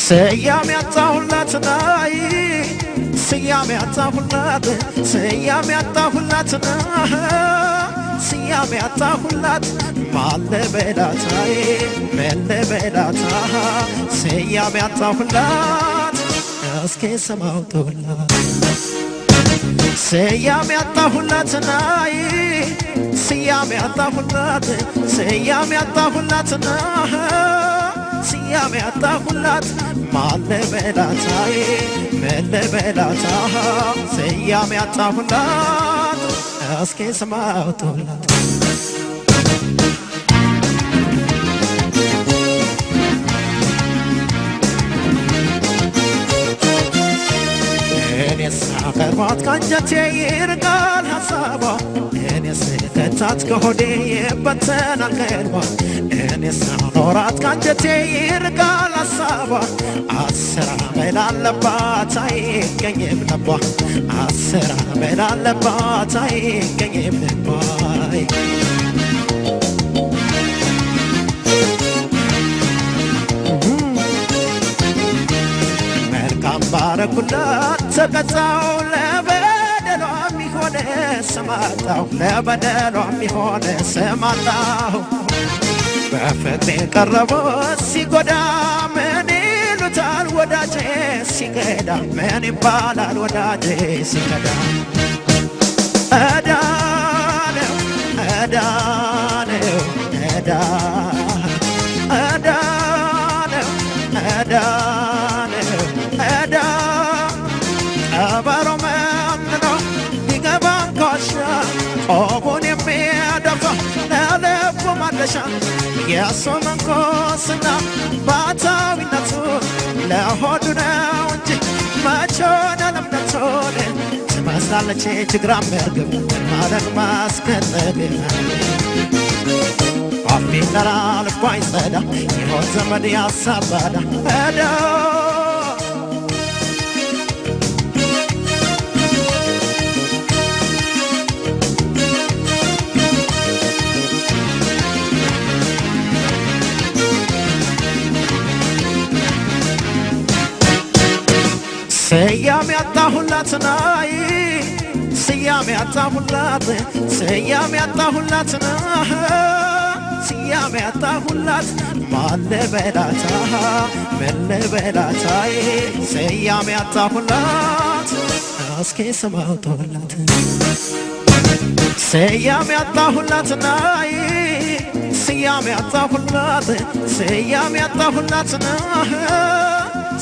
ስያሜ ያጣሁላት ናይ ስያሜ ያጣሁላት ስያሜ ያጣሁላት ስያሜ ያጣሁላት ማለበላታይ መለበላታ ስያሜ ያጣሁላት እስኪ ሰማውቶላት ስያሜ ያጣሁላት ናይ ስያሜ ያጣሁላት ስያሜ ያጣሁላት ስያሜ ያጣሁላት ማለበላታይ መለበላታ ስያሜ ያጣሁላት እስኪ ሰማውቶላት ሳቀርባት ካንጀቴ ይርቃል ሐሳቧ እኔስ ከተታት ከሆዴ ይበተናል ቀልቧ እኔስ ኖራት ካንጀቴ ይርቃል ሐሳቧ አስራ መላለባት አይገኝም ልቧ አስራ መላለባት አይገኝም ልቧ ባረኩላት ተቀጣው ለበደሏ የሚሆነ ሰማጣው ለበደሏ የሚሆነ ሰማጣው በፍቅሬ ቀረበው ሲጎዳ ምን ይሉታል ወዳጄ ሲገዳ ምን ይባላል ወዳጄ ሲገዳ እዳነው እዳነው እዳነው እዳነው አባሮ ማምኖ ቢገባም ኮሻ ቆቡን የሚያደፋ ለልቡ ማለሻ የእሱ መንኮስና ባታዊነቱ ለሆዱ ነው እንጂ መቼ ሆነ ለእምነቱን ትመስላለች ችግራም እርግብ ማለቅ ማስከተል አፊለራ ልቧ ይጸዳ ይሆን ዘመድ ያሳባዳ እዳ ስያሜ ያጣሁላት ናይ ስያሜ ያጣሁላት ስያሜ ያጣሁላት ስያሜ ያጣሁላት ማለበላታ መለበላታይ ስያሜ ያጣሁላት እስኪ ሰማውቶላት ስያሜ ያጣሁላት ናይ ስያሜ ያጣሁላት ስያሜ ያጣሁላት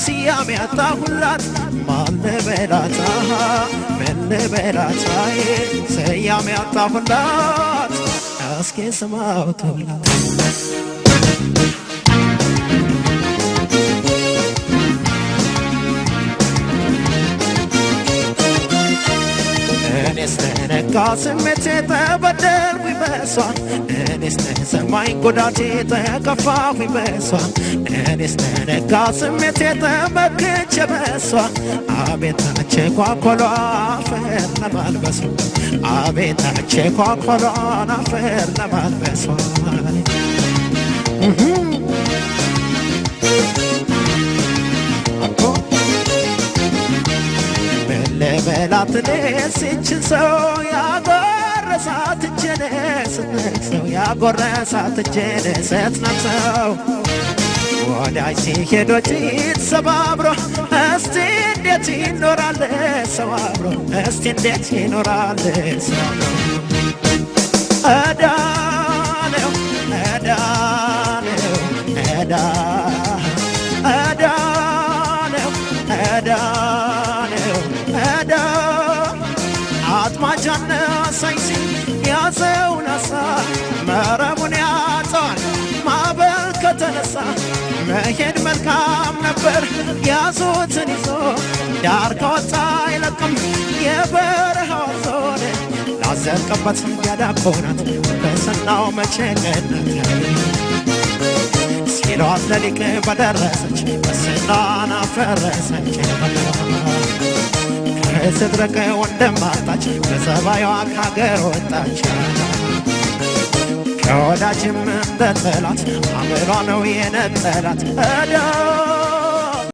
ስያሜ ያጣሁላት ማለበላታ መለበላታይ ስያሜ ያጣሁላት እስኪ ሰማውቶላት እኔስ ተነካ ስሜቴ ተበደልኩኝ በሷ እኔስ ተሰማኝ ጉዳቴ ተከፋሁኝ በሷ እኔስ ተነካ ስሜቴ ተመክቼ በሷ አቤት አቸኳኮሏ አፈር ለማልበሷ አቤት አቸኳኮሏ አፈር ለማልበሷ መለበላትን ሲችን ሰው ያጎረሳት እጄን ስትነክሰው ያጎረሳት እጄን ስትነክሰው ወዳጅ ሲሄድ ወጪት ሰባብሮ እስቲ እንዴት ይኖራል ሰው አብሮ እስቲ እንዴት ይኖራል ሰው አብሮ እዳነው እዳነው እዳነው እዳነው እዳ አጥማጃና ሳይሲ ያዘውን አሳ መረቡን ያጣል ማዕበል ከተነሳ መሄድ መልካም ነበር ያዞትን ይዞ ዳር ከወጣ አይለቅም የበረሃው ዞን ላዘልቅበት ያዳቆናት በሰናው መቼነት ሲሏት ለሊቅ በደረሰች በሰናን አፈረሰች ስትረቀ ወንደማጣች በሰባይዋ ከሀገር ወጣች ከወዳጅም እንደ ጠላት አምሯ ነው የነጠላት